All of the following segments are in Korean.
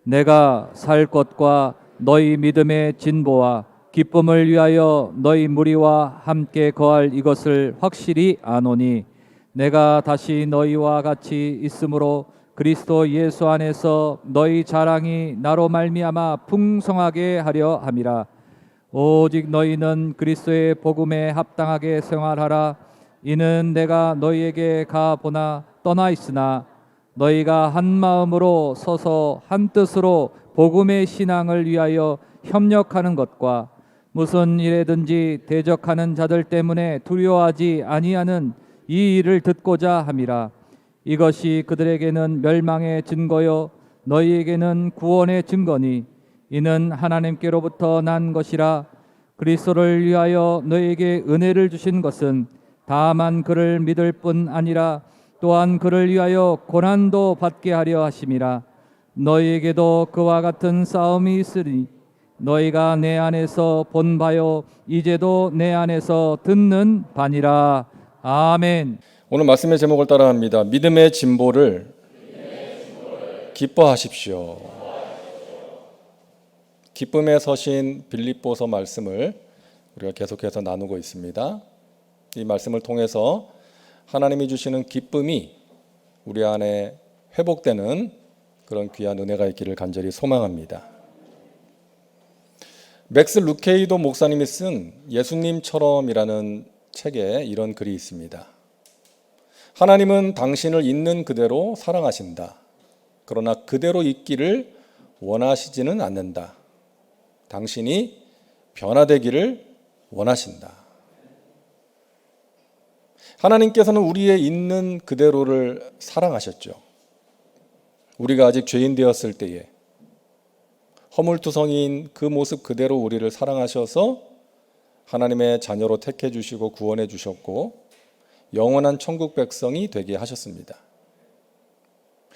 내가 살 것과 너희 믿음의 진보와 기쁨을 위하여 너희 무리와 함께 거할 이것을 확실히 아노니 내가 다시 너희와 같이 있으므로 그리스도 예수 안에서 너희 자랑이 나로 말미암아 풍성하게 하려 함이라. 오직 너희는 그리스도의 복음에 합당하게 생활하라. 이는 내가 너희에게 가보나 떠나 있으나 너희가 한 마음으로 서서 한 뜻으로 복음의 신앙을 위하여 협력하는 것과 무슨 일에든지 대적하는 자들 때문에 두려워하지 아니하는 이 일을 듣고자 함이라. 이것이 그들에게는 멸망의 증거요 너희에게는 구원의 증거니 이는 하나님께로부터 난 것이라. 그리스도를 위하여 너희에게 은혜를 주신 것은 다만 그를 믿을 뿐 아니라 또한 그를 위하여 고난도 받게 하려 하심이라. 너희에게도 그와 같은 싸움이 있으니 너희가 내 안에서 본 바요 이제도 내 안에서 듣는 바니라. 아멘. 오늘 말씀의 제목을 따라합니다. 믿음의 진보를 기뻐하십시오. 기쁨에 서신 빌립보서 말씀을 우리가 계속해서 나누고 있습니다. 이 말씀을 통해서 하나님이 주시는 기쁨이 우리 안에 회복되는 그런 귀한 은혜가 있기를 간절히 소망합니다. 맥스 루케이도 목사님이 쓴 예수님처럼이라는 책에 이런 글이 있습니다. 하나님은 당신을 있는 그대로 사랑하신다. 그러나 그대로 있기를 원하시지는 않는다. 당신이 변화되기를 원하신다. 하나님께서는 우리의 있는 그대로를 사랑하셨죠. 우리가 아직 죄인 되었을 때에 허물투성이인 그 모습 그대로 우리를 사랑하셔서 하나님의 자녀로 택해 주시고 구원해 주셨고 영원한 천국 백성이 되게 하셨습니다.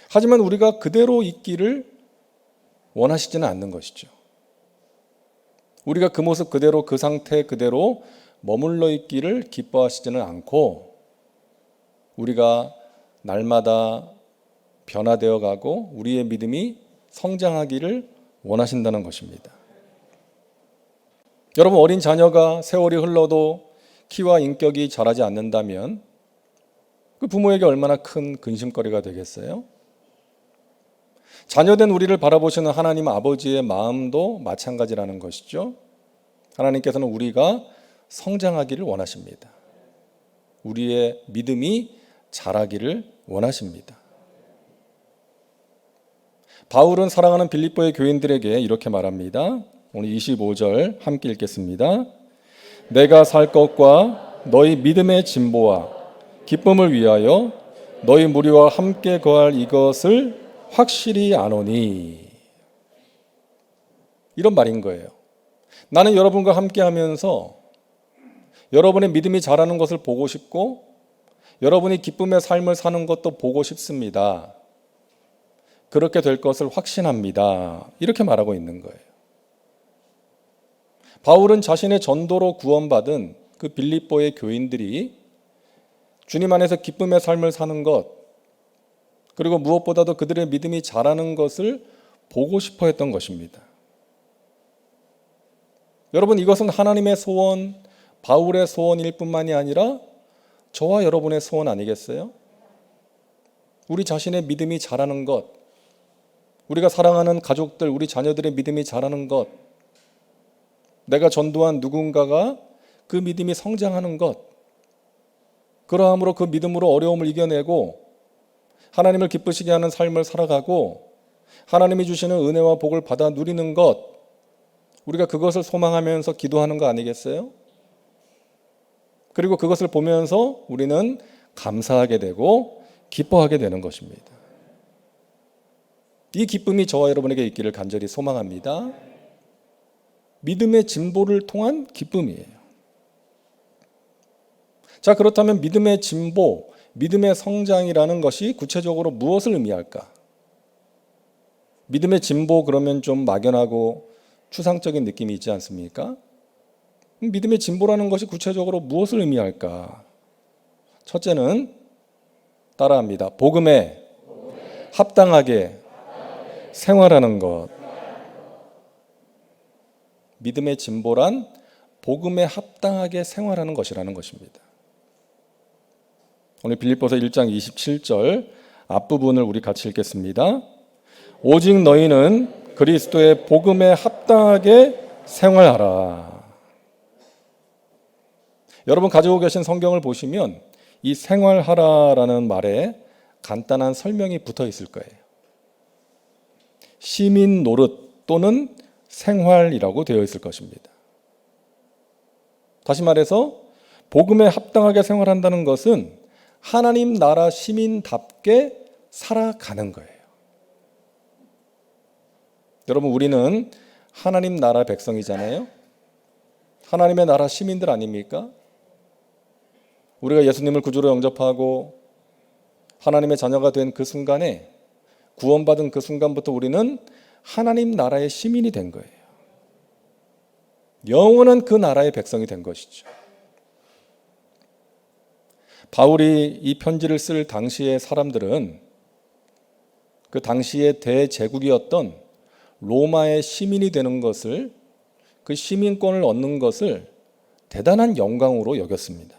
하지만 우리가 그대로 있기를 원하시지는 않는 것이죠. 우리가 그 모습 그대로 그 상태 그대로 머물러 있기를 기뻐하시지는 않고 우리가 날마다 변화되어 가고 우리의 믿음이 성장하기를 원하신다는 것입니다. 여러분, 어린 자녀가 세월이 흘러도 키와 인격이 자라지 않는다면 그 부모에게 얼마나 큰 근심거리가 되겠어요? 자녀된 우리를 바라보시는 하나님 아버지의 마음도 마찬가지라는 것이죠. 하나님께서는 우리가 성장하기를 원하십니다. 우리의 믿음이 자라기를 원하십니다. 바울은 사랑하는 빌립보의 교인들에게 이렇게 말합니다. 오늘 25절 함께 읽겠습니다. 내가 살 것과 너희 믿음의 진보와 기쁨을 위하여 너희 무리와 함께 거할 이것을 확실히 아노니. 이런 말인 거예요. 나는 여러분과 함께 하면서 여러분의 믿음이 자라는 것을 보고 싶고 여러분이 기쁨의 삶을 사는 것도 보고 싶습니다. 그렇게 될 것을 확신합니다. 이렇게 말하고 있는 거예요. 바울은 자신의 전도로 구원받은 그 빌립보의 교인들이 주님 안에서 기쁨의 삶을 사는 것, 그리고 무엇보다도 그들의 믿음이 자라는 것을 보고 싶어 했던 것입니다. 여러분, 이것은 하나님의 소원, 바울의 소원일 뿐만이 아니라 저와 여러분의 소원 아니겠어요? 우리 자신의 믿음이 자라는 것, 우리가 사랑하는 가족들, 우리 자녀들의 믿음이 자라는 것, 내가 전도한 누군가가 그 믿음이 성장하는 것, 그러함으로 그 믿음으로 어려움을 이겨내고 하나님을 기쁘시게 하는 삶을 살아가고 하나님이 주시는 은혜와 복을 받아 누리는 것, 우리가 그것을 소망하면서 기도하는 거 아니겠어요? 그리고 그것을 보면서 우리는 감사하게 되고 기뻐하게 되는 것입니다. 이 기쁨이 저와 여러분에게 있기를 간절히 소망합니다. 믿음의 진보를 통한 기쁨이에요. 자, 그렇다면 믿음의 진보, 믿음의 성장이라는 것이 구체적으로 무엇을 의미할까? 믿음의 진보 그러면 좀 막연하고 추상적인 느낌이 있지 않습니까? 믿음의 진보라는 것이 구체적으로 무엇을 의미할까? 첫째는 따라합니다. 복음에 합당하게 생활하는 것. 믿음의 진보란 복음에 합당하게 생활하는 것이라는 것입니다. 오늘 빌립보서 1장 27절 앞부분을 우리 같이 읽겠습니다. 오직 너희는 그리스도의 복음에 합당하게 생활하라. 여러분 가지고 계신 성경을 보시면 이 생활하라라는 말에 간단한 설명이 붙어 있을 거예요. 시민 노릇 또는 생활이라고 되어 있을 것입니다. 다시 말해서 복음에 합당하게 생활한다는 것은 하나님 나라 시민답게 살아가는 거예요. 여러분 우리는 하나님 나라 백성이잖아요. 하나님의 나라 시민들 아닙니까? 우리가 예수님을 구주로 영접하고 하나님의 자녀가 된 그 순간에 구원받은 그 순간부터 우리는 하나님 나라의 시민이 된 거예요. 영원한 그 나라의 백성이 된 것이죠. 바울이 이 편지를 쓸 당시의 사람들은 그 당시의 대제국이었던 로마의 시민이 되는 것을, 그 시민권을 얻는 것을 대단한 영광으로 여겼습니다.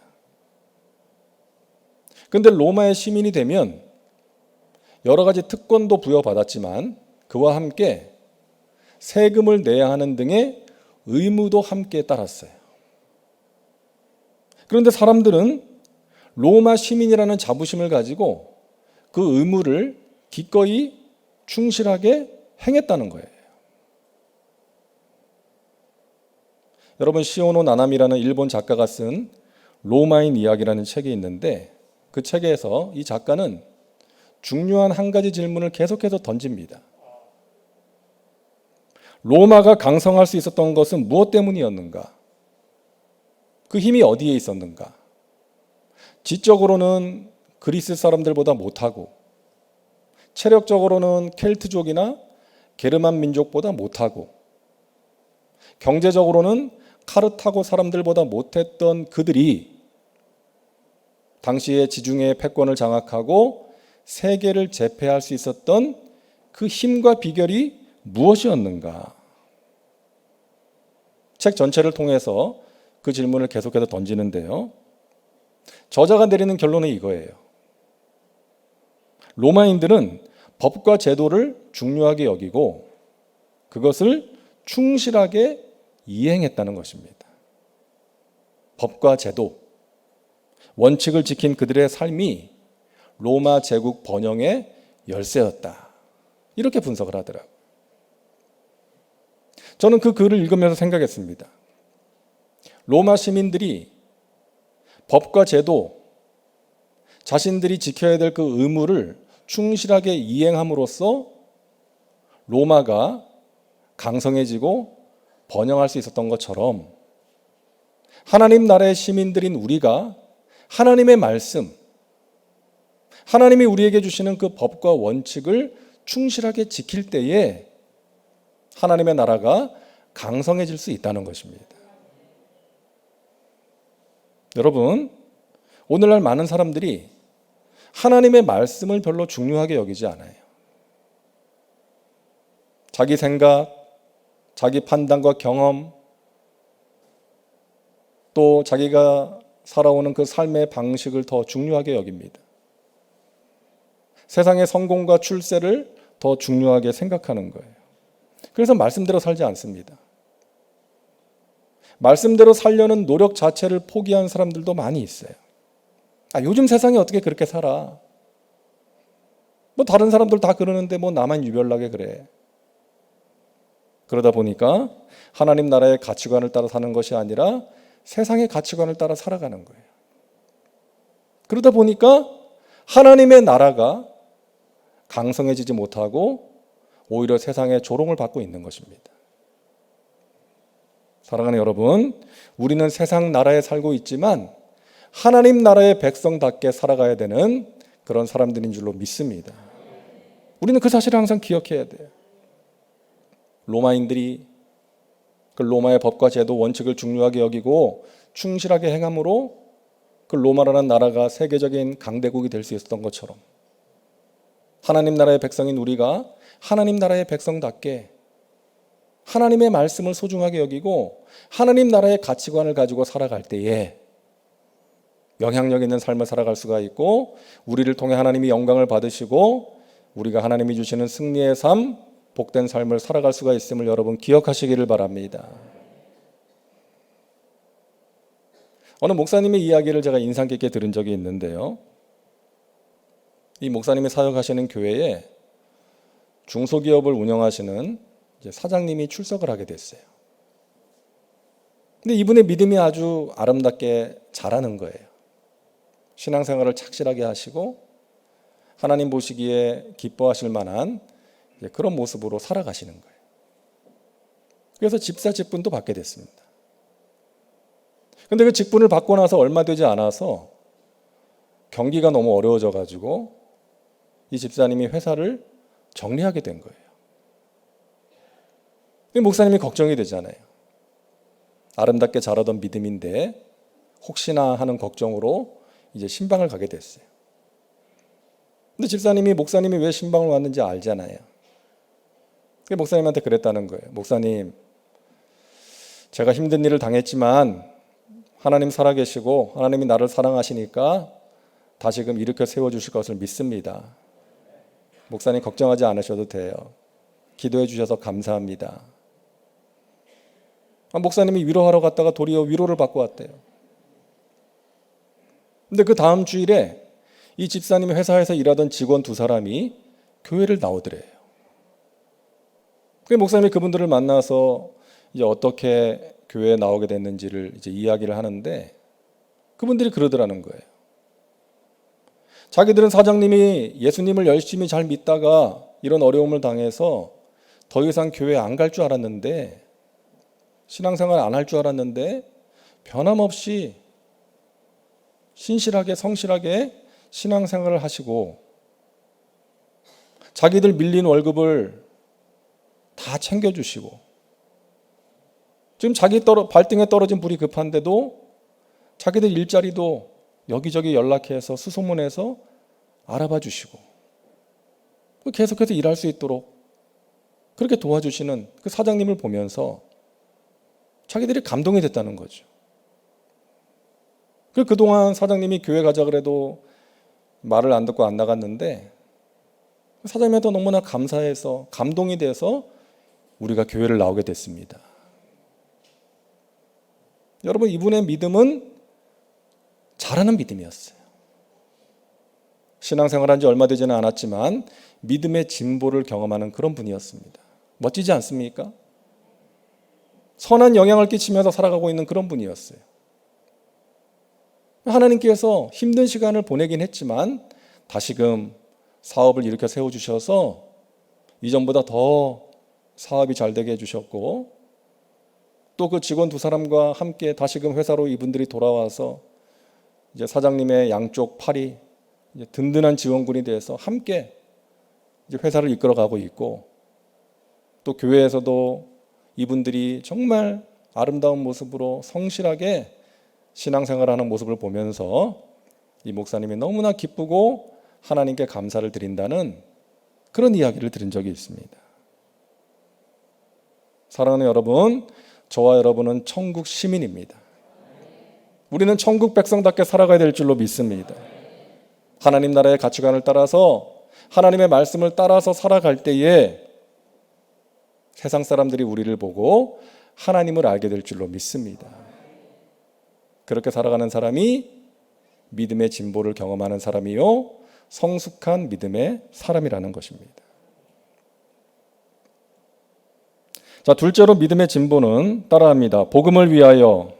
그런데 로마의 시민이 되면 여러 가지 특권도 부여받았지만 그와 함께 세금을 내야 하는 등의 의무도 함께 따랐어요. 그런데 사람들은 로마 시민이라는 자부심을 가지고 그 의무를 기꺼이 충실하게 행했다는 거예요. 여러분 시오노 나나미라는 일본 작가가 쓴 로마인 이야기라는 책이 있는데 그 책에서 이 작가는 중요한 한 가지 질문을 계속해서 던집니다. 로마가 강성할 수 있었던 것은 무엇 때문이었는가? 그 힘이 어디에 있었는가? 지적으로는 그리스 사람들보다 못하고 체력적으로는 켈트족이나 게르만 민족보다 못하고 경제적으로는 카르타고 사람들보다 못했던 그들이 당시의 지중해의 패권을 장악하고 세계를 제패할 수 있었던 그 힘과 비결이 무엇이었는가? 책 전체를 통해서 그 질문을 계속해서 던지는데요. 저자가 내리는 결론은 이거예요. 로마인들은 법과 제도를 중요하게 여기고 그것을 충실하게 이행했다는 것입니다. 법과 제도, 원칙을 지킨 그들의 삶이 로마 제국 번영의 열쇠였다. 이렇게 분석을 하더라고요. 저는 그 글을 읽으면서 생각했습니다. 로마 시민들이 법과 제도, 자신들이 지켜야 될 그 의무를 충실하게 이행함으로써 로마가 강성해지고 번영할 수 있었던 것처럼 하나님 나라의 시민들인 우리가 하나님의 말씀, 하나님이 우리에게 주시는 그 법과 원칙을 충실하게 지킬 때에 하나님의 나라가 강성해질 수 있다는 것입니다. 여러분, 오늘날 많은 사람들이 하나님의 말씀을 별로 중요하게 여기지 않아요. 자기 생각, 자기 판단과 경험, 또 자기가 살아오는 그 삶의 방식을 더 중요하게 여깁니다. 세상의 성공과 출세를 더 중요하게 생각하는 거예요. 그래서 말씀대로 살지 않습니다. 말씀대로 살려는 노력 자체를 포기한 사람들도 많이 있어요. 요즘 세상이 어떻게 그렇게 살아? 뭐 다른 사람들 다 그러는데 뭐 나만 유별나게 그래. 그러다 보니까 하나님 나라의 가치관을 따라 사는 것이 아니라 세상의 가치관을 따라 살아가는 거예요. 그러다 보니까 하나님의 나라가 강성해지지 못하고 오히려 세상의 조롱을 받고 있는 것입니다. 사랑하는 여러분, 우리는 세상 나라에 살고 있지만 하나님 나라의 백성답게 살아가야 되는 그런 사람들인 줄로 믿습니다. 우리는 그 사실을 항상 기억해야 돼요. 로마인들이 그 로마의 법과 제도, 원칙을 중요하게 여기고 충실하게 행함으로 그 로마라는 나라가 세계적인 강대국이 될 수 있었던 것처럼 하나님 나라의 백성인 우리가 하나님 나라의 백성답게 하나님의 말씀을 소중하게 여기고 하나님 나라의 가치관을 가지고 살아갈 때에 영향력 있는 삶을 살아갈 수가 있고 우리를 통해 하나님이 영광을 받으시고 우리가 하나님이 주시는 승리의 삶, 복된 삶을 살아갈 수가 있음을 여러분 기억하시기를 바랍니다. 어느 목사님의 이야기를 제가 인상 깊게 들은 적이 있는데요. 이 목사님이 사역하시는 교회에 중소기업을 운영하시는 사장님이 출석을 하게 됐어요. 근데 이분의 믿음이 아주 아름답게 자라는 거예요. 신앙생활을 착실하게 하시고 하나님 보시기에 기뻐하실 만한 그런 모습으로 살아가시는 거예요. 그래서 집사 직분도 받게 됐습니다. 근데 그 직분을 받고 나서 얼마 되지 않아서 경기가 너무 어려워져 가지고 이 집사님이 회사를 정리하게 된 거예요. 목사님이 걱정이 되잖아요. 아름답게 자라던 믿음인데 혹시나 하는 걱정으로 이제 신방을 가게 됐어요. 근데 집사님이 목사님이 왜 신방을 왔는지 알잖아요. 목사님한테 그랬다는 거예요. 목사님, 제가 힘든 일을 당했지만 하나님 살아계시고 하나님이 나를 사랑하시니까 다시금 일으켜 세워주실 것을 믿습니다. 목사님 걱정하지 않으셔도 돼요. 기도해 주셔서 감사합니다. 목사님이 위로하러 갔다가 도리어 위로를 받고 왔대요. 근데 그 다음 주일에 이 집사님 회사에서 일하던 직원 2사람이 교회를 나오더래요. 그 목사님이 그분들을 만나서 이제 어떻게 교회에 나오게 됐는지를 이제 이야기를 하는데 그분들이 그러더라는 거예요. 자기들은 사장님이 예수님을 열심히 잘 믿다가 이런 어려움을 당해서 더 이상 교회 안 갈 줄 알았는데 신앙생활 안 할 줄 알았는데 변함없이 신실하게 성실하게 신앙생활을 하시고 자기들 밀린 월급을 다 챙겨주시고 지금 자기 발등에 떨어진 불이 급한데도 자기들 일자리도 여기저기 연락해서 수소문해서 알아봐 주시고 계속해서 일할 수 있도록 그렇게 도와주시는 그 사장님을 보면서 자기들이 감동이 됐다는 거죠. 그동안 사장님이 교회 가자 그래도 말을 안 듣고 안 나갔는데 사장님한테 너무나 감사해서 감동이 돼서 우리가 교회를 나오게 됐습니다. 여러분, 이분의 믿음은 잘하는 믿음이었어요. 신앙생활한 지 얼마 되지는 않았지만 믿음의 진보를 경험하는 그런 분이었습니다. 멋지지 않습니까? 선한 영향을 끼치면서 살아가고 있는 그런 분이었어요. 하나님께서 힘든 시간을 보내긴 했지만 다시금 사업을 일으켜 세워주셔서 이전보다 더 사업이 잘 되게 해주셨고 또 그 직원 2사람과 함께 다시금 회사로 이분들이 돌아와서 이제 사장님의 양쪽 팔이 이제 든든한 지원군이 돼서 함께 이제 회사를 이끌어가고 있고 또 교회에서도 이분들이 정말 아름다운 모습으로 성실하게 신앙생활하는 모습을 보면서 이 목사님이 너무나 기쁘고 하나님께 감사를 드린다는 그런 이야기를 들은 적이 있습니다. 사랑하는 여러분, 저와 여러분은 천국 시민입니다. 우리는 천국 백성답게 살아가야 될 줄로 믿습니다. 하나님 나라의 가치관을 따라서 하나님의 말씀을 따라서 살아갈 때에 세상 사람들이 우리를 보고 하나님을 알게 될 줄로 믿습니다. 그렇게 살아가는 사람이 믿음의 진보를 경험하는 사람이요 성숙한 믿음의 사람이라는 것입니다. 자, 둘째로 믿음의 진보는 따라합니다. 복음을 위하여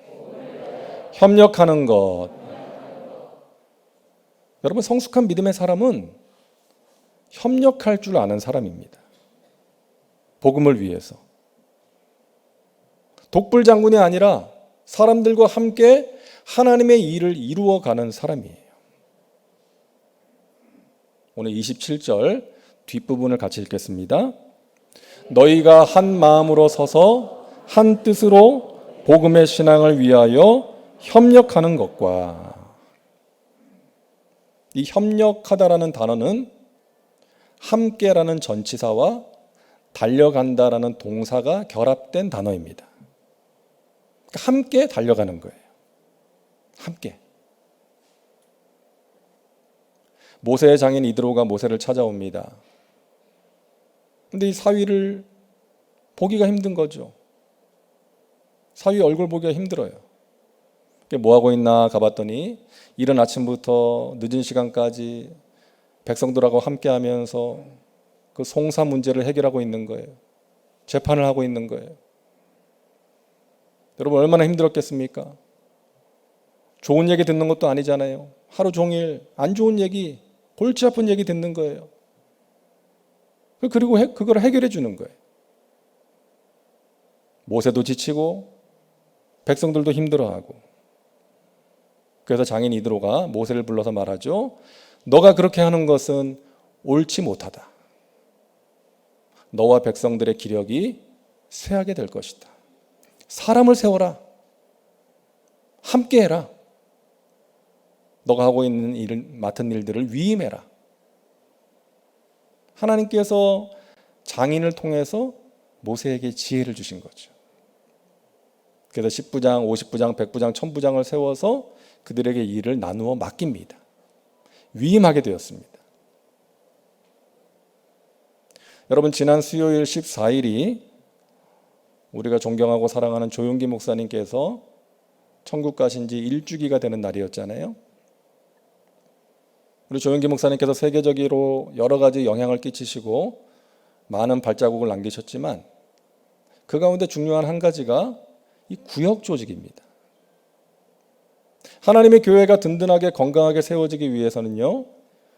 협력하는 것. 여러분, 성숙한 믿음의 사람은 협력할 줄 아는 사람입니다. 복음을 위해서. 독불장군이 아니라 사람들과 함께 하나님의 일을 이루어가는 사람이에요. 오늘 27절 뒷부분을 같이 읽겠습니다. 너희가 한 마음으로 서서 한 뜻으로 복음의 신앙을 위하여 협력하는 것과 이 협력하다라는 단어는 함께라는 전치사와 달려간다라는 동사가 결합된 단어입니다. 그러니까 함께 달려가는 거예요. 함께. 모세의 장인 이드로가 모세를 찾아옵니다. 근데 이 사위를 보기가 힘든 거죠. 사위 얼굴 보기가 힘들어요. 뭐 하고 있나 가봤더니 이른 아침부터 늦은 시간까지 백성들하고 함께 하면서 그 송사 문제를 해결하고 있는 거예요. 재판을 하고 있는 거예요. 여러분 얼마나 힘들었겠습니까? 좋은 얘기 듣는 것도 아니잖아요. 하루 종일 안 좋은 얘기, 골치 아픈 얘기 듣는 거예요. 그리고 그걸 해결해 주는 거예요. 모세도 지치고 백성들도 힘들어하고. 그래서 장인 이드로가 모세를 불러서 말하죠. 너가 그렇게 하는 것은 옳지 못하다. 너와 백성들의 기력이 쇠하게 될 것이다. 사람을 세워라. 함께 해라. 너가 하고 있는 일을, 맡은 일들을 위임해라. 하나님께서 장인을 통해서 모세에게 지혜를 주신 거죠. 그래서 10부장, 50부장, 100부장, 1000부장을 세워서 그들에게 일을 나누어 맡깁니다. 위임하게 되었습니다. 여러분 지난 수요일 14일이 우리가 존경하고 사랑하는 조용기 목사님께서 천국 가신 지 1주기가 되는 날이었잖아요. 우리 조용기 목사님께서 세계적으로 여러 가지 영향을 끼치시고 많은 발자국을 남기셨지만 그 가운데 중요한 한 가지가 이 구역 조직입니다. 하나님의 교회가 든든하게 건강하게 세워지기 위해서는요,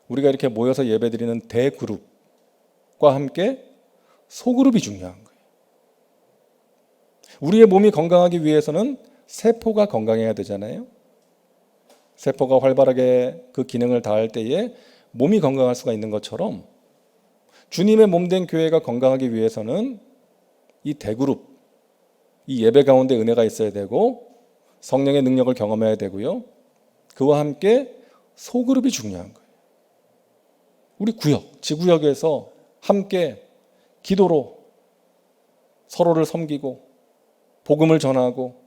우리가 이렇게 모여서 예배드리는 대그룹과 함께 소그룹이 중요한 거예요. 우리의 몸이 건강하기 위해서는 세포가 건강해야 되잖아요. 세포가 활발하게 그 기능을 다할 때에 몸이 건강할 수가 있는 것처럼 주님의 몸된 교회가 건강하기 위해서는 이 대그룹, 이 예배 가운데 은혜가 있어야 되고 성령의 능력을 경험해야 되고요. 그와 함께 소그룹이 중요한 거예요. 우리 구역, 지구역에서 함께 기도로 서로를 섬기고 복음을 전하고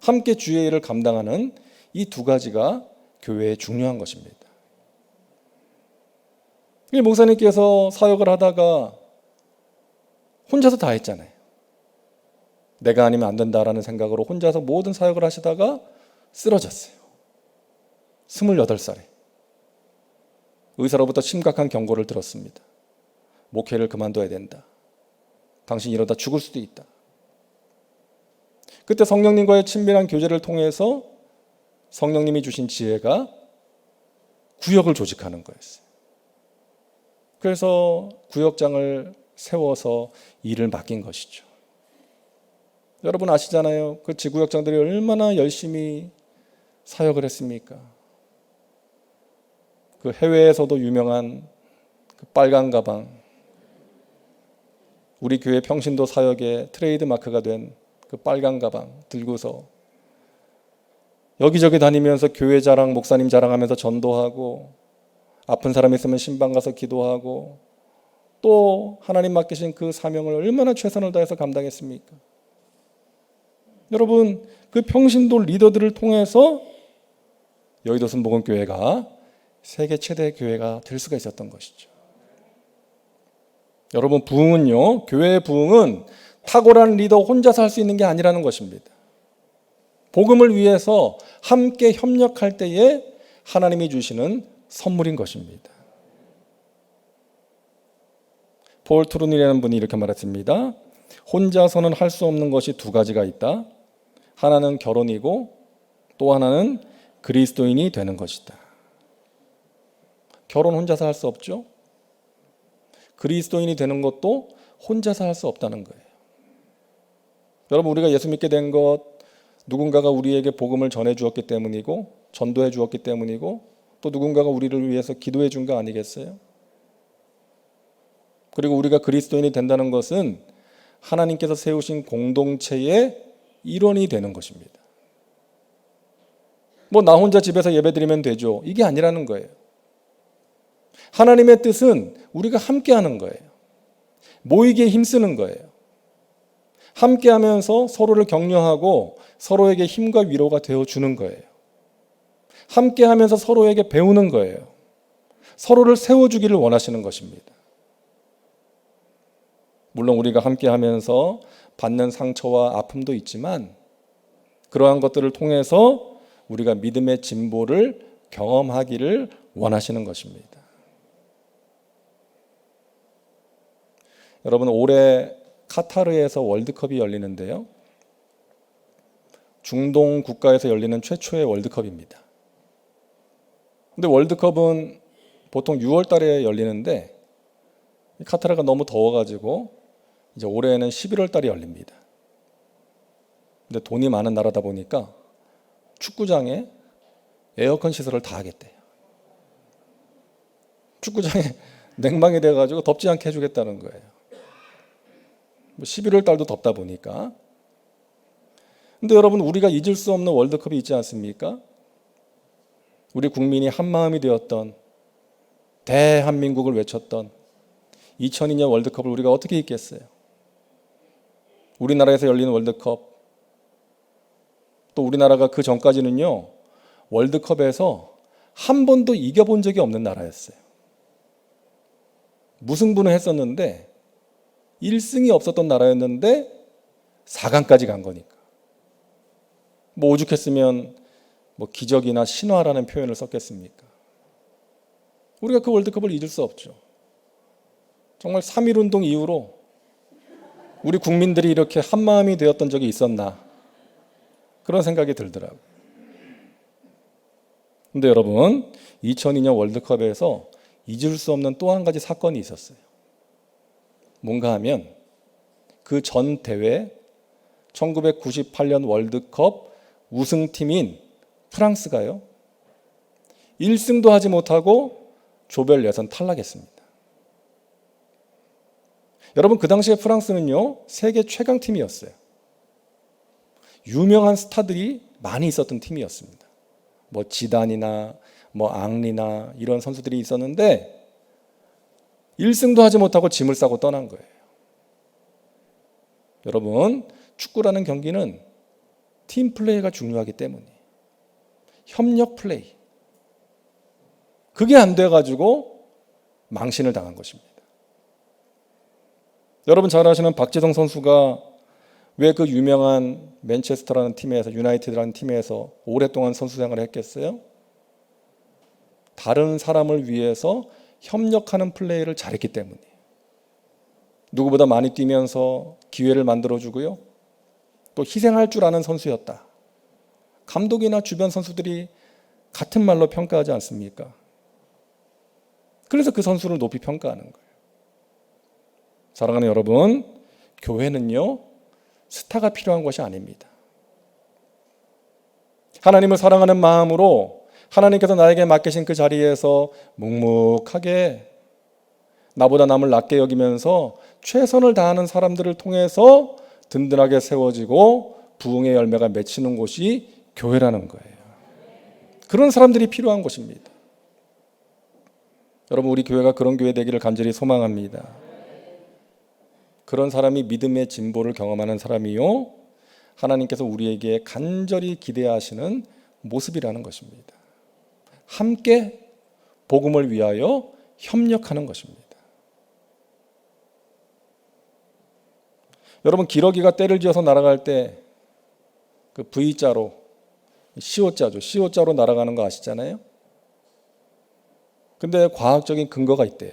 함께 주의 일을 감당하는 이 두 가지가 교회에 중요한 것입니다. 목사님께서 사역을 하다가 혼자서 다 했잖아요. 내가 아니면 안 된다라는 생각으로 혼자서 모든 사역을 하시다가 쓰러졌어요. 28살에. 의사로부터 심각한 경고를 들었습니다. 목회를 그만둬야 된다. 당신 이러다 죽을 수도 있다. 그때 성령님과의 친밀한 교제를 통해서 성령님이 주신 지혜가 구역을 조직하는 거였어요. 그래서 구역장을 세워서 일을 맡긴 것이죠. 여러분 아시잖아요. 그 지구역장들이 얼마나 열심히 사역을 했습니까? 그 해외에서도 유명한 그 빨간 가방, 우리 교회 평신도 사역의 트레이드 마크가 된 그 빨간 가방 들고서 여기저기 다니면서 교회 자랑, 목사님 자랑하면서 전도하고 아픈 사람 있으면 신방 가서 기도하고 또 하나님 맡기신 그 사명을 얼마나 최선을 다해서 감당했습니까? 여러분 그 평신도 리더들을 통해서 여의도 순복음교회가 세계 최대 교회가 될 수가 있었던 것이죠. 여러분 부흥은요, 교회의 부흥은 탁월한 리더 혼자서 할 수 있는 게 아니라는 것입니다. 복음을 위해서 함께 협력할 때에 하나님이 주시는 선물인 것입니다. 폴 트루니라는 분이 이렇게 말했습니다. 혼자서는 할 수 없는 것이 두 가지가 있다. 하나는 결혼이고 또 하나는 그리스도인이 되는 것이다. 결혼 혼자서 할 수 없죠. 그리스도인이 되는 것도 혼자서 할 수 없다는 거예요. 여러분 우리가 예수 믿게 된 것 누군가가 우리에게 복음을 전해 주었기 때문이고 전도해 주었기 때문이고 또 누군가가 우리를 위해서 기도해 준 거 아니겠어요? 그리고 우리가 그리스도인이 된다는 것은 하나님께서 세우신 공동체의 일원이 되는 것입니다. 뭐 나 혼자 집에서 예배드리면 되죠. 이게 아니라는 거예요. 하나님의 뜻은 우리가 함께 하는 거예요. 모이기에 힘쓰는 거예요. 함께하면서 서로를 격려하고 서로에게 힘과 위로가 되어주는 거예요. 함께하면서 서로에게 배우는 거예요. 서로를 세워주기를 원하시는 것입니다. 물론 우리가 함께하면서 받는 상처와 아픔도 있지만 그러한 것들을 통해서 우리가 믿음의 진보를 경험하기를 원하시는 것입니다. 여러분, 올해 카타르에서 월드컵이 열리는데요. 중동 국가에서 열리는 최초의 월드컵입니다. 근데 월드컵은 보통 6월 달에 열리는데 카타르가 너무 더워가지고 이제 올해는 11월 달에 열립니다. 근데 돈이 많은 나라다 보니까 축구장에 에어컨 시설을 다 하겠대요. 축구장에 냉방이 돼가지고 덥지 않게 해주겠다는 거예요. 11월 달도 덥다 보니까. 근데 여러분, 우리가 잊을 수 없는 월드컵이 있지 않습니까? 우리 국민이 한마음이 되었던, 대한민국을 외쳤던 2002년 월드컵을 우리가 어떻게 잊겠어요? 우리나라에서 열리는 월드컵, 또 우리나라가 그 전까지는요, 월드컵에서 한 번도 이겨본 적이 없는 나라였어요. 무승부는 했었는데 1승이 없었던 나라였는데 4강까지 간 거니까. 뭐 오죽했으면 뭐 기적이나 신화라는 표현을 썼겠습니까? 우리가 그 월드컵을 잊을 수 없죠. 정말 3.1운동 이후로 우리 국민들이 이렇게 한마음이 되었던 적이 있었나, 그런 생각이 들더라고요. 근데 여러분, 2002년 월드컵에서 잊을 수 없는 또 한 가지 사건이 있었어요. 뭔가 하면 그 전 대회 1998년 월드컵 우승팀인 프랑스가요, 1승도 하지 못하고 조별 예선 탈락했습니다. 여러분, 그 당시에 프랑스는요, 세계 최강팀이었어요. 유명한 스타들이 많이 있었던 팀이었습니다. 뭐 지단이나 뭐 앙리나 이런 선수들이 있었는데 1승도 하지 못하고 짐을 싸고 떠난 거예요. 여러분, 축구라는 경기는 팀 플레이가 중요하기 때문에 협력 플레이, 그게 안 돼가지고 망신을 당한 것입니다. 여러분 잘 아시는 박지성 선수가 왜 그 유명한 맨체스터라는 팀에서, 유나이티드라는 팀에서 오랫동안 선수 생활을 했겠어요? 다른 사람을 위해서 협력하는 플레이를 잘했기 때문에. 누구보다 많이 뛰면서 기회를 만들어주고요, 또 희생할 줄 아는 선수였다. 감독이나 주변 선수들이 같은 말로 평가하지 않습니까? 그래서 그 선수를 높이 평가하는 거예요. 사랑하는 여러분, 교회는요, 스타가 필요한 것이 아닙니다. 하나님을 사랑하는 마음으로 하나님께서 나에게 맡기신 그 자리에서 묵묵하게 나보다 남을 낮게 여기면서 최선을 다하는 사람들을 통해서 든든하게 세워지고 부흥의 열매가 맺히는 곳이 교회라는 거예요. 그런 사람들이 필요한 곳입니다. 여러분, 우리 교회가 그런 교회 되기를 간절히 소망합니다. 그런 사람이 믿음의 진보를 경험하는 사람이요, 하나님께서 우리에게 간절히 기대하시는 모습이라는 것입니다. 함께 복음을 위하여 협력하는 것입니다. 여러분, 기러기가 떼를 지어서 날아갈 때 그 V자로, C오자죠. C오자로 날아가는 거 아시잖아요? 근데 과학적인 근거가 있대요.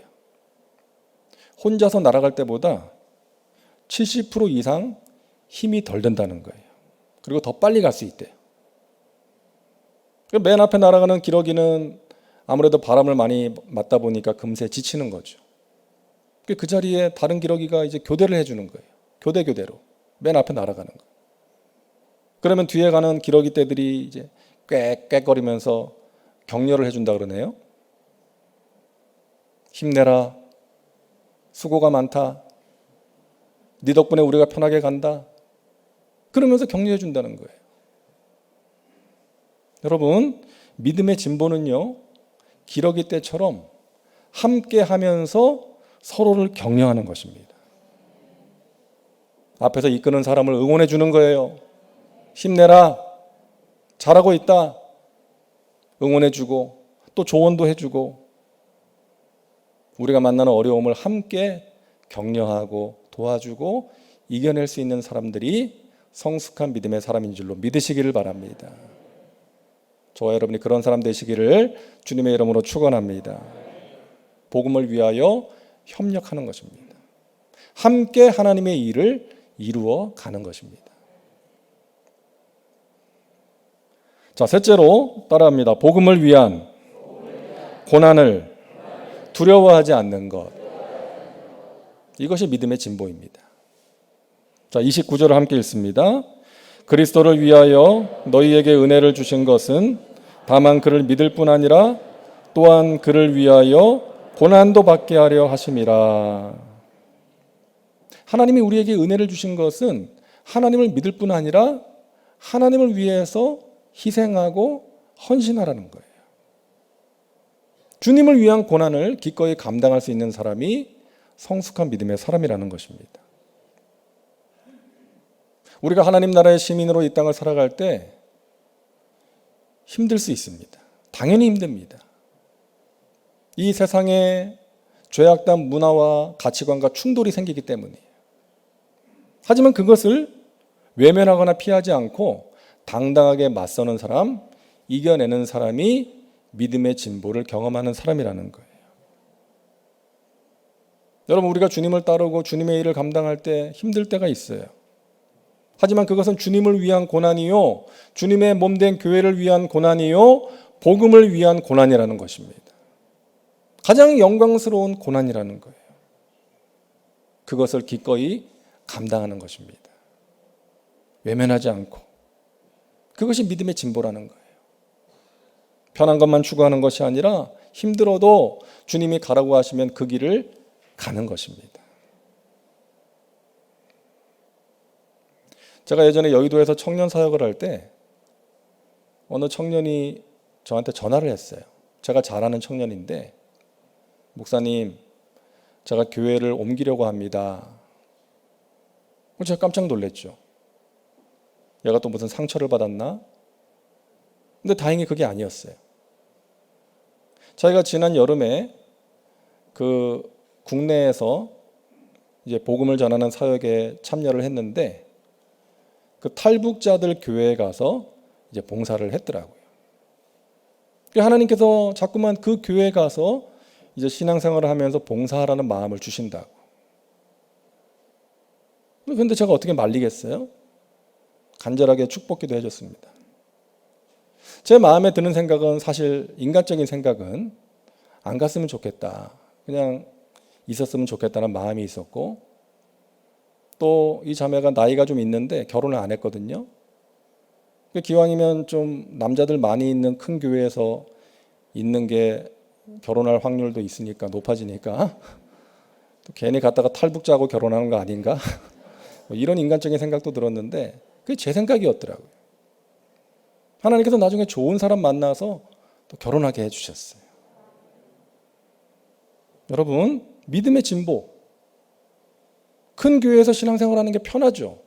혼자서 날아갈 때보다 70% 이상 힘이 덜 든다는 거예요. 그리고 더 빨리 갈 수 있대요. 맨 앞에 날아가는 기러기는 아무래도 바람을 많이 맞다 보니까 금세 지치는 거죠. 그 자리에 다른 기러기가 이제 교대를 해주는 거예요. 교대로 맨 앞에 날아가는 거예요. 그러면 뒤에 가는 기러기 떼들이 이제 꽥꽥거리면서 격려를 해준다 그러네요. 힘내라, 수고가 많다, 네 덕분에 우리가 편하게 간다, 그러면서 격려해 준다는 거예요. 여러분, 믿음의 진보는요, 기러기 떼처럼 함께 하면서 서로를 격려하는 것입니다. 앞에서 이끄는 사람을 응원해 주는 거예요. 힘내라. 잘하고 있다. 응원해 주고 또 조언도 해 주고 우리가 만나는 어려움을 함께 격려하고 도와주고 이겨낼 수 있는 사람들이 성숙한 믿음의 사람인 줄로 믿으시기를 바랍니다. 저와 여러분이 그런 사람 되시기를 주님의 이름으로 축원합니다. 복음을 위하여 협력하는 것입니다. 함께 하나님의 일을 이루어 가는 것입니다. 자, 셋째로 따라합니다. 복음을 위한 고난을 두려워하지 않는 것. 이것이 믿음의 진보입니다. 자, 29절을 함께 읽습니다. 그리스도를 위하여 너희에게 은혜를 주신 것은 다만 그를 믿을 뿐 아니라 또한 그를 위하여 고난도 받게 하려 하심이라. 하나님이 우리에게 은혜를 주신 것은 하나님을 믿을 뿐 아니라 하나님을 위해서 희생하고 헌신하라는 거예요. 주님을 위한 고난을 기꺼이 감당할 수 있는 사람이 성숙한 믿음의 사람이라는 것입니다. 우리가 하나님 나라의 시민으로 이 땅을 살아갈 때 힘들 수 있습니다. 당연히 힘듭니다. 이 세상에 죄악된 문화와 가치관과 충돌이 생기기 때문이에요. 하지만 그것을 외면하거나 피하지 않고 당당하게 맞서는 사람, 이겨내는 사람이 믿음의 진보를 경험하는 사람이라는 거예요. 여러분, 우리가 주님을 따르고 주님의 일을 감당할 때 힘들 때가 있어요. 하지만 그것은 주님을 위한 고난이요, 주님의 몸된 교회를 위한 고난이요, 복음을 위한 고난이라는 것입니다. 가장 영광스러운 고난이라는 거예요. 그것을 기꺼이 감당하는 것입니다. 외면하지 않고. 그것이 믿음의 진보라는 거예요. 편한 것만 추구하는 것이 아니라 힘들어도 주님이 가라고 하시면 그 길을 가는 것입니다. 제가 예전에 여의도에서 청년 사역을 할 때 어느 청년이 저한테 전화를 했어요. 제가 잘 아는 청년인데, 목사님, 제가 교회를 옮기려고 합니다. 제가 깜짝 놀랐죠. 얘가 또 무슨 상처를 받았나? 근데 다행히 그게 아니었어요. 저희가 지난 여름에 그 국내에서 이제 복음을 전하는 사역에 참여를 했는데, 그 탈북자들 교회에 가서 이제 봉사를 했더라고요. 하나님께서 자꾸만 그 교회에 가서 이제 신앙생활을 하면서 봉사하라는 마음을 주신다고. 그런데 제가 어떻게 말리겠어요? 간절하게 축복기도 해줬습니다. 제 마음에 드는 생각은, 사실 인간적인 생각은 안 갔으면 좋겠다, 그냥 있었으면 좋겠다는 마음이 있었고, 또 이 자매가 나이가 좀 있는데 결혼을 안 했거든요. 기왕이면 좀 남자들 많이 있는 큰 교회에서 있는 게 결혼할 확률도 있으니까, 높아지니까 또 괜히 갔다가 탈북자하고 결혼하는 거 아닌가? 이런 인간적인 생각도 들었는데 그게 제 생각이었더라고요. 하나님께서 나중에 좋은 사람 만나서 또 결혼하게 해주셨어요. 여러분, 믿음의 진보, 큰 교회에서 신앙생활하는 게 편하죠.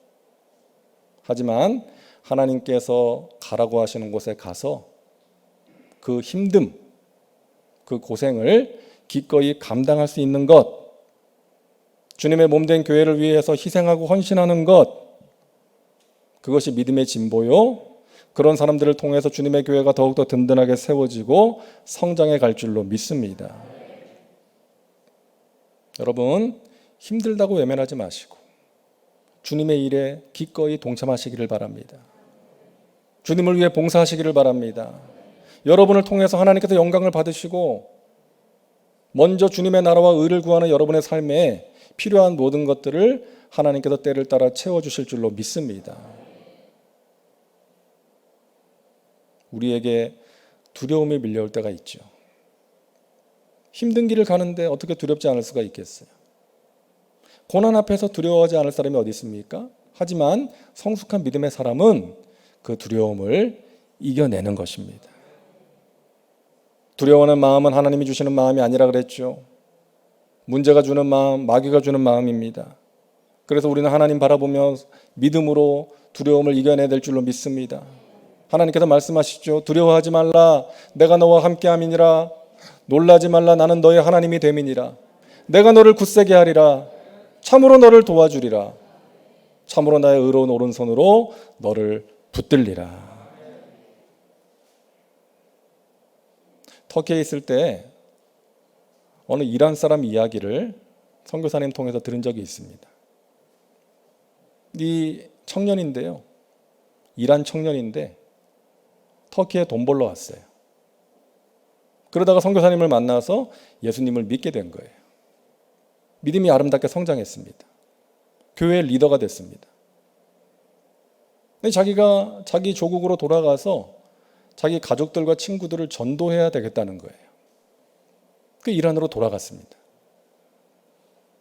하지만 하나님께서 가라고 하시는 곳에 가서 그 힘듦, 그 고생을 기꺼이 감당할 수 있는 것, 주님의 몸된 교회를 위해서 희생하고 헌신하는 것, 그것이 믿음의 진보요, 그런 사람들을 통해서 주님의 교회가 더욱더 든든하게 세워지고 성장해 갈 줄로 믿습니다. 여러분, 힘들다고 외면하지 마시고 주님의 일에 기꺼이 동참하시기를 바랍니다. 주님을 위해 봉사하시기를 바랍니다. 여러분을 통해서 하나님께서 영광을 받으시고 먼저 주님의 나라와 의를 구하는 여러분의 삶에 필요한 모든 것들을 하나님께서 때를 따라 채워주실 줄로 믿습니다. 우리에게 두려움이 밀려올 때가 있죠. 힘든 길을 가는데 어떻게 두렵지 않을 수가 있겠어요? 고난 앞에서 두려워하지 않을 사람이 어디 있습니까? 하지만 성숙한 믿음의 사람은 그 두려움을 이겨내는 것입니다. 두려워하는 마음은 하나님이 주시는 마음이 아니라 그랬죠. 문제가 주는 마음, 마귀가 주는 마음입니다. 그래서 우리는 하나님 바라보며 믿음으로 두려움을 이겨내야 될 줄로 믿습니다. 하나님께서 말씀하시죠. 두려워하지 말라. 내가 너와 함께함이니라. 놀라지 말라. 나는 너의 하나님이 됨이니라. 내가 너를 굳세게 하리라. 참으로 너를 도와주리라. 참으로 나의 의로운 오른손으로 너를 붙들리라. 터키에 있을 때 어느 이란 사람 이야기를 선교사님 통해서 들은 적이 있습니다. 이 청년인데요. 이란 청년인데 터키에 돈 벌러 왔어요. 그러다가 선교사님을 만나서 예수님을 믿게 된 거예요. 믿음이 아름답게 성장했습니다. 교회의 리더가 됐습니다. 근데 자기가 자기 조국으로 돌아가서 자기 가족들과 친구들을 전도해야 되겠다는 거예요. 그 이란으로 돌아갔습니다.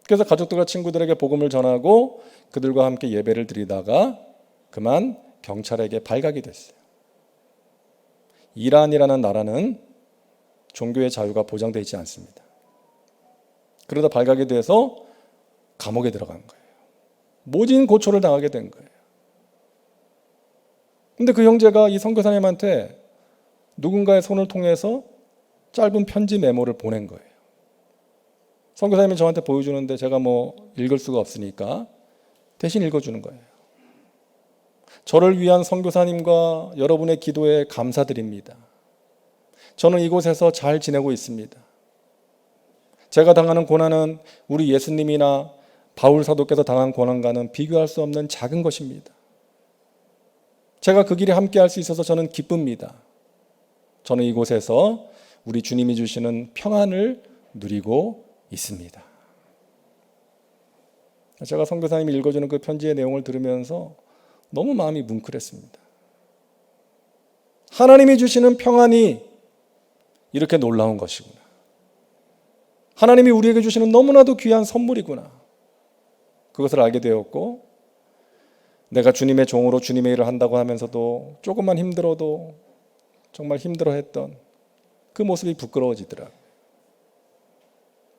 그래서 가족들과 친구들에게 복음을 전하고 그들과 함께 예배를 드리다가 그만 경찰에게 발각이 됐어요. 이란이라는 나라는 종교의 자유가 보장되어 있지 않습니다. 그러다 발각이 돼서 감옥에 들어간 거예요. 모진 고초를 당하게 된 거예요. 근데 그 형제가 이 선교사님한테 누군가의 손을 통해서 짧은 편지 메모를 보낸 거예요. 선교사님이 저한테 보여주는데 제가 읽을 수가 없으니까 대신 읽어주는 거예요. 저를 위한 선교사님과 여러분의 기도에 감사드립니다. 저는 이곳에서 잘 지내고 있습니다. 제가 당하는 고난은 우리 예수님이나 바울 사도께서 당한 고난과는 비교할 수 없는 작은 것입니다. 제가 그 길에 함께 할 수 있어서 저는 기쁩니다. 저는 이곳에서 우리 주님이 주시는 평안을 누리고 있습니다. 제가 선교사님이 읽어주는 그 편지의 내용을 들으면서 너무 마음이 뭉클했습니다. 하나님이 주시는 평안이 이렇게 놀라운 것이구나. 하나님이 우리에게 주시는 너무나도 귀한 선물이구나. 그것을 알게 되었고, 내가 주님의 종으로 주님의 일을 한다고 하면서도 조금만 힘들어도 정말 힘들어했던 그 모습이 부끄러워지더라고요.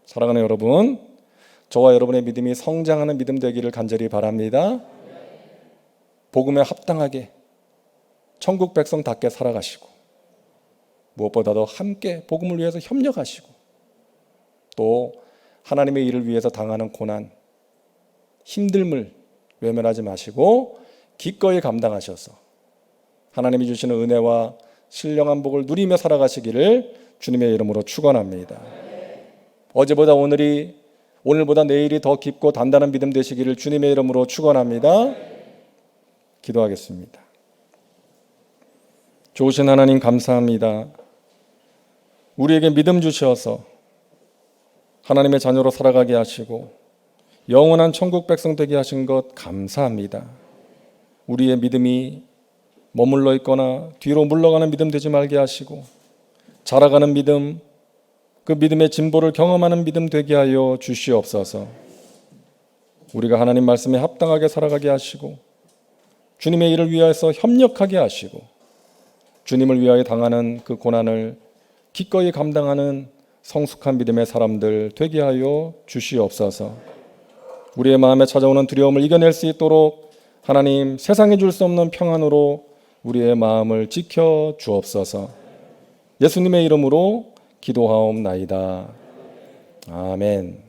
사랑하는 여러분, 저와 여러분의 믿음이 성장하는 믿음 되기를 간절히 바랍니다. 복음에 합당하게 천국 백성답게 살아가시고 무엇보다도 함께 복음을 위해서 협력하시고 또 하나님의 일을 위해서 당하는 고난, 힘듦을 외면하지 마시고 기꺼이 감당하셔서 하나님이 주시는 은혜와 신령한 복을 누리며 살아가시기를 주님의 이름으로 축원합니다. 어제보다 오늘보다 내일이 더 깊고 단단한 믿음 되시기를 주님의 이름으로 축원합니다. 기도하겠습니다. 좋으신 하나님 감사합니다. 우리에게 믿음 주셔서 하나님의 자녀로 살아가게 하시고 영원한 천국 백성 되게 하신 것 감사합니다. 우리의 믿음이 머물러 있거나 뒤로 물러가는 믿음 되지 말게 하시고 자라가는 믿음, 그 믿음의 진보를 경험하는 믿음 되게 하여 주시옵소서. 우리가 하나님 말씀에 합당하게 살아가게 하시고 주님의 일을 위하여서 협력하게 하시고 주님을 위하여 당하는 그 고난을 기꺼이 감당하는 성숙한 믿음의 사람들 되게 하여 주시옵소서. 우리의 마음에 찾아오는 두려움을 이겨낼 수 있도록 하나님 세상에 줄 수 없는 평안으로 우리의 마음을 지켜 주옵소서. 예수님의 이름으로 기도하옵나이다. 아멘.